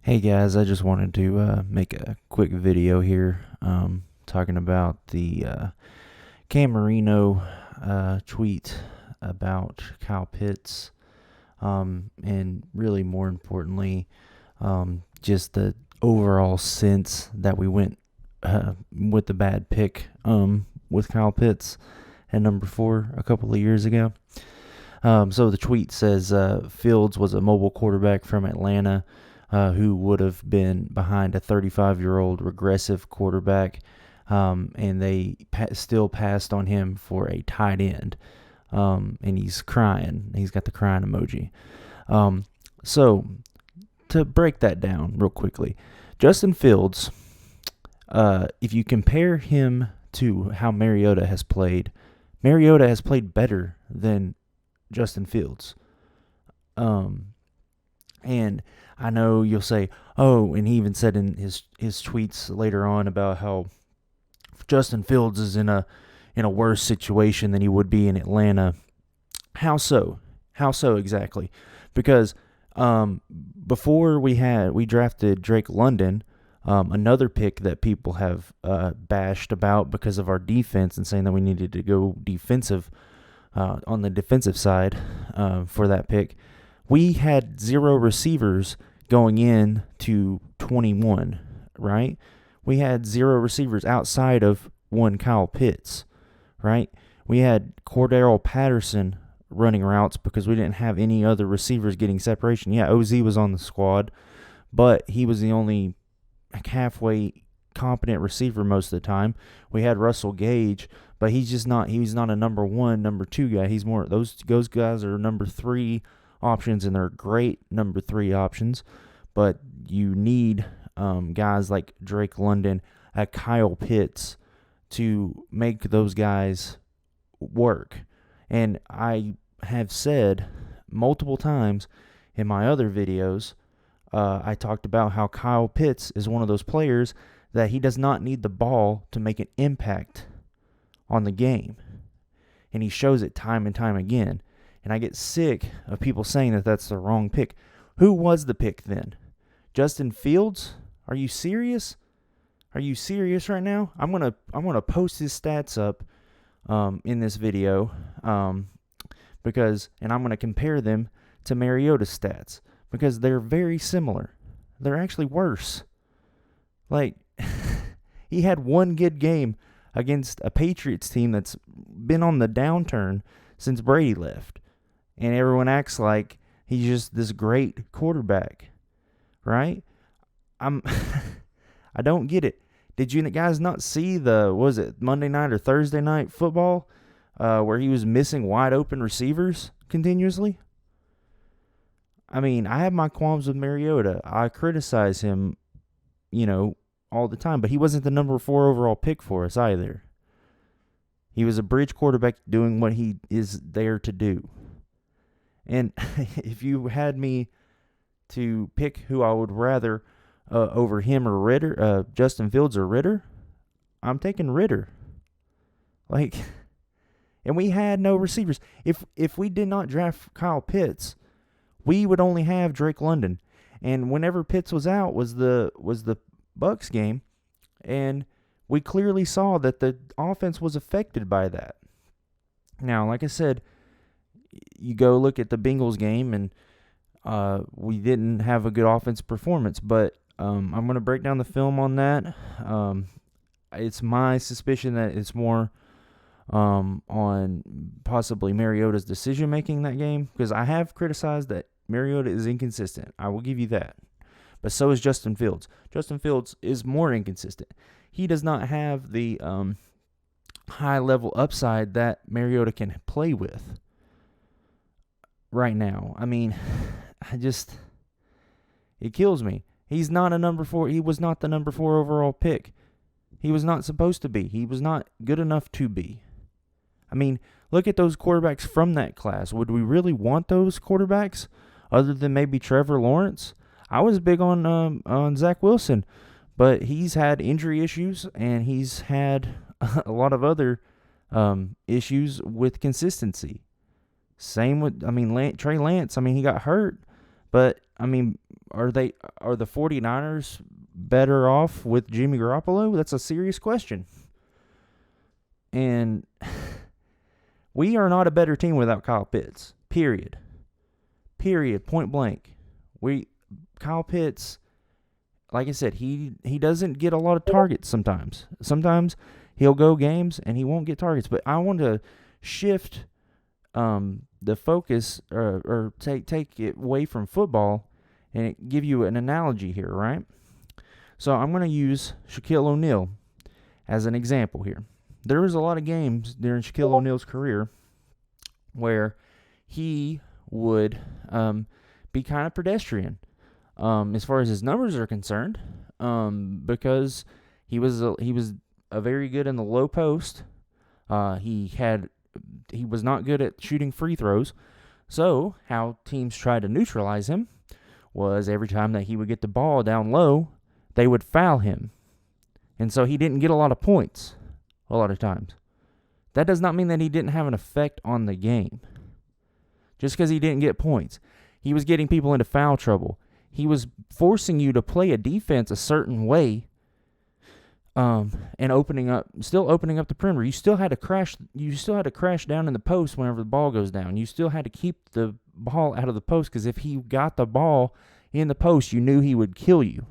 Hey guys, I just wanted to make a quick video here talking about the Cam Marino tweet about Kyle Pitts, and really more importantly, just the overall sense that we went with the bad pick with Kyle Pitts at number 4 a couple of years ago. So the tweet says Fields was a mobile quarterback from Atlanta who would have been behind a 35-year-old regressive quarterback, and they still passed on him for a tight end. And he's crying. He's got the crying emoji. So to break that down real quickly, Justin Fields, if you compare him to how Mariota has played better than Justin Fields. And I know you'll say, oh, and he even said in his tweets later on about how Justin Fields is in a worse situation than he would be in Atlanta. How so? How so exactly? Because before we drafted Drake London, another pick that people have bashed about because of our defense and saying that we needed to go defensive on the defensive side for that pick. We had 0 receivers going in to 21, right? We had 0 receivers outside of one Kyle Pitts, right? We had Cordero Patterson running routes because we didn't have any other receivers getting separation. Yeah, OZ was on the squad, but he was the only halfway competent receiver most of the time. We had Russell Gage, but he's not a number 1, number 2 guy. He's more those guys are number 3 options, and they're great number 3 options, but you need guys like Drake London, Kyle Pitts to make those guys work. And I have said multiple times in my other videos, I talked about how Kyle Pitts is one of those players that he does not need the ball to make an impact on the game. And he shows it time and time again. And I get sick of people saying that that's the wrong pick. Who was the pick then? Justin Fields? Are you serious? Are you serious right now? I'm gonna post his stats up in this video because I'm gonna compare them to Mariota's stats because they're very similar. They're actually worse. Like he had one good game against a Patriots team that's been on the downturn since Brady left. And everyone acts like he's just this great quarterback, right? I don't get it. Did you guys not see Monday night or Thursday night football where he was missing wide open receivers continuously? I mean, I have my qualms with Mariota. I criticize him, all the time, but he wasn't the number 4 overall pick for us either. He was a bridge quarterback doing what he is there to do. And if you had me to pick who I would rather over him or Ridder, Justin Fields or Ridder, I'm taking Ridder. And we had no receivers. If we did not draft Kyle Pitts, we would only have Drake London. And whenever Pitts was out was the Bucks game, and we clearly saw that the offense was affected by that. Now, like I said, you go look at the Bengals game, and we didn't have a good offense performance. But I'm going to break down the film on that. It's my suspicion that it's more on possibly Mariota's decision-making that game, because I have criticized that Mariota is inconsistent. I will give you that. But so is Justin Fields. Justin Fields is more inconsistent. He does not have the high-level upside that Mariota can play with right now. I mean, it kills me. He's not a number 4. He was not the number 4 overall pick. He was not supposed to be. He was not good enough to be. I mean, look at those quarterbacks from that class. Would we really want those quarterbacks other than maybe Trevor Lawrence? I was big on Zach Wilson, but he's had injury issues, and he's had a lot of other issues with consistency. Same with, Trey Lance. He got hurt, but, are the 49ers better off with Jimmy Garoppolo? That's a serious question. And we are not a better team without Kyle Pitts. Period. Point blank. Kyle Pitts, like I said, he doesn't get a lot of targets sometimes. Sometimes he'll go games and he won't get targets. But I want to shift the focus or take it away from football and give you an analogy here, right? So I'm going to use Shaquille O'Neal as an example here. There was a lot of games during Shaquille O'Neal's career where he would be kind of pedestrian as far as his numbers are concerned, because he was a very good in the low post. He was not good at shooting free throws. So how teams tried to neutralize him was every time that he would get the ball down low, they would foul him. And so he didn't get a lot of points a lot of times. That does not mean that he didn't have an effect on the game. Just because he didn't get points. He was getting people into foul trouble. He was forcing you to play a defense a certain way, and still opening up the perimeter. You still had to crash down in the post whenever the ball goes down. You still had to keep the ball out of the post, because if he got the ball in the post, you knew he would kill you.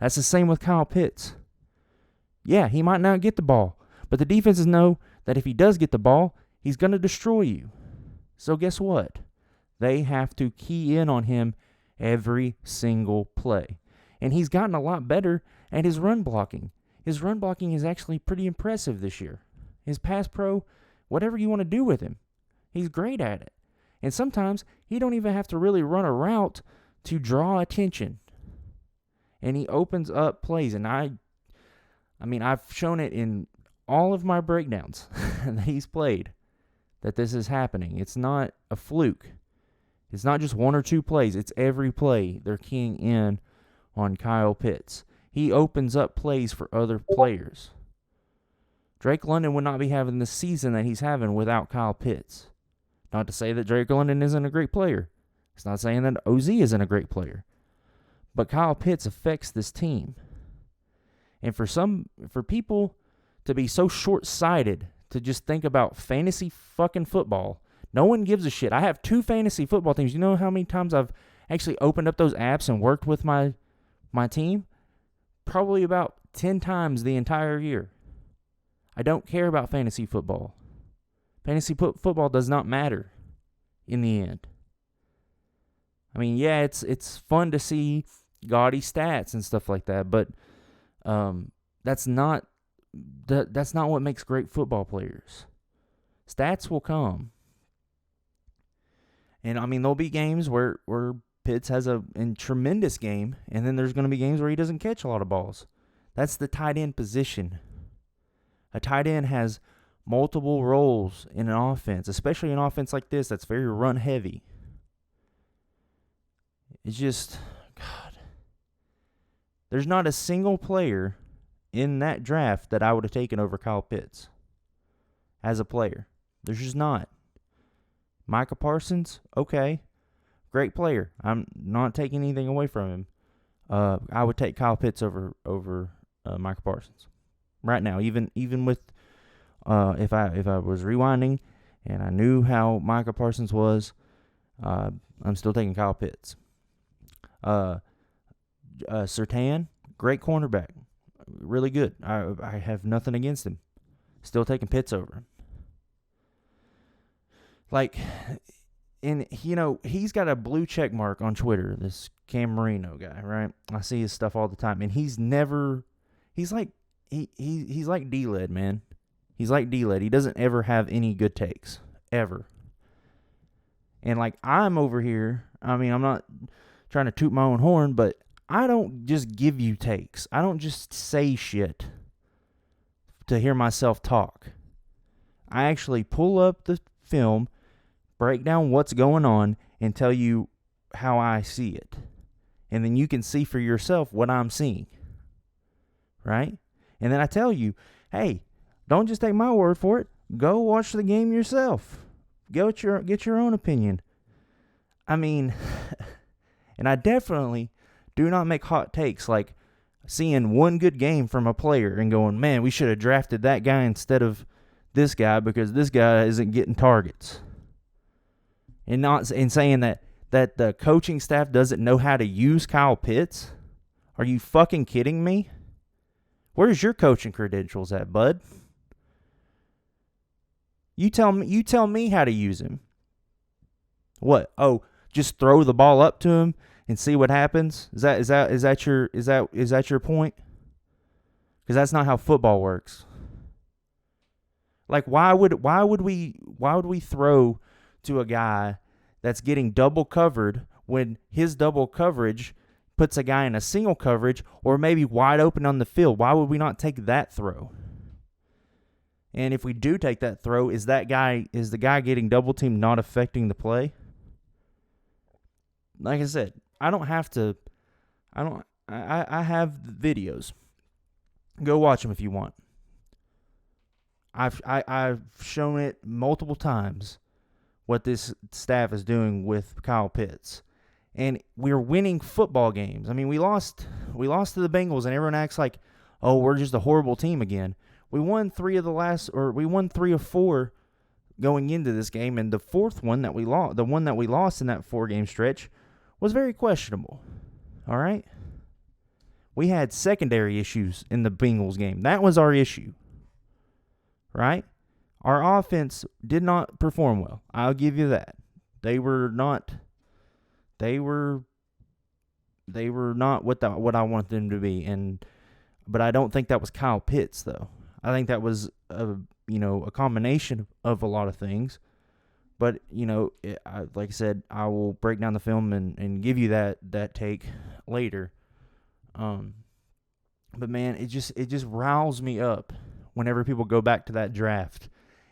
That's the same with Kyle Pitts. Yeah, he might not get the ball, but the defenses know that if he does get the ball, he's going to destroy you. So guess what? They have to key in on him every single play. And he's gotten a lot better at his run blocking. His run blocking is actually pretty impressive this year. His pass pro, whatever you want to do with him, he's great at it. And sometimes he don't even have to really run a route to draw attention. And he opens up plays. And I've shown it in all of my breakdowns that he's played that this is happening. It's not a fluke. It's not just one or two plays. It's every play they're keying in on Kyle Pitts. He opens up plays for other players. Drake London would not be having the season that he's having without Kyle Pitts. Not to say that Drake London isn't a great player. It's not saying that OZ isn't a great player. But Kyle Pitts affects this team. And for people to be so short-sighted to just think about fantasy fucking football, no one gives a shit. I have 2 fantasy football teams. You know how many times I've actually opened up those apps and worked with my team? Probably about 10 times the entire year. I don't care about fantasy football. Fantasy football does not matter in the end. I mean, yeah, it's fun to see gaudy stats and stuff like that, but that's not what makes great football players. Stats will come. And, I mean, there'll be games where Pitts has a tremendous game, and then there's going to be games where he doesn't catch a lot of balls. That's the tight end position. A tight end has multiple roles in an offense, especially an offense like this that's very run-heavy. It's just, God. There's not a single player in that draft that I would have taken over Kyle Pitts as a player. There's just not. Micah Parsons, okay, great player. I'm not taking anything away from him. I would take Kyle Pitts over Micah Parsons right now. Even with if I was rewinding and I knew how Micah Parsons was, I'm still taking Kyle Pitts. Surtain, great cornerback, really good. I have nothing against him. Still taking Pitts over him. Like, and he's got a blue check mark on Twitter, this Cam Marino guy, right? I see his stuff all the time, and he's like D-Led, man. He's like D-Led. He doesn't ever have any good takes, ever. And like, I'm over here, I mean, I'm not trying to toot my own horn, but I don't just give you takes. I don't just say shit to hear myself talk. I actually pull up the film, break down what's going on, and tell you how I see it. And then you can see for yourself what I'm seeing. Right? And then I tell you, hey, don't just take my word for it. Go watch the game yourself. Get your own opinion. I mean, And I definitely do not make hot takes like seeing one good game from a player and going, man, we should have drafted that guy instead of this guy because this guy isn't getting targets. And saying that the coaching staff doesn't know how to use Kyle Pitts. Are you fucking kidding me? Where's your coaching credentials at, bud? You tell me how to use him. What? Oh, just throw the ball up to him and see what happens? Is that your point? Because that's not how football works. Like why would we throw to a guy that's getting double covered when his double coverage puts a guy in a single coverage or maybe wide open on the field? Why would we not take that throw? And if we do take that throw, is the guy getting double teamed not affecting the play? Like I said, I have videos. Go watch them if you want. I've shown it multiple times what this staff is doing with Kyle Pitts. And we're winning football games. I mean, we lost to the Bengals and everyone acts like, "Oh, we're just a horrible team again." We won 3 of 4 going into this game, and the fourth one that we lost, the one that we lost in that 4-game stretch, was very questionable. All right? We had secondary issues in the Bengals game. That was our issue. Right? Our offense did not perform well. I'll give you that. They were not what I want them to be, but I don't think that was Kyle Pitts though. I think that was a combination of a lot of things. But like I said, I will break down the film and give you that take later. But man, it just riles me up whenever people go back to that draft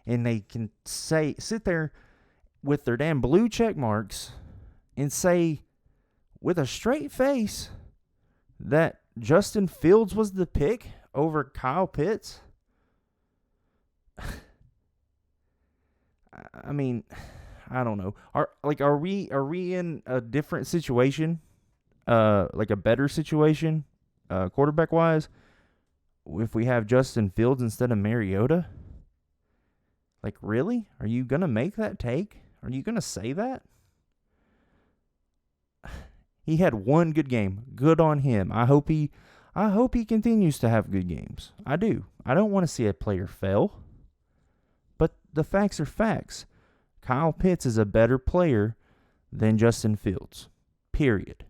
and they can sit there with their damn blue check marks and say with a straight face that Justin Fields was the pick over Kyle Pitts. I mean, I don't know. Are we in a different situation? Like a better situation, quarterback wise, if we have Justin Fields instead of Mariota? Like, really? Are you gonna make that take? Are you gonna say that? He had one good game. Good on him. I hope he continues to have good games. I do. I don't want to see a player fail. But the facts are facts. Kyle Pitts is a better player than Justin Fields. Period.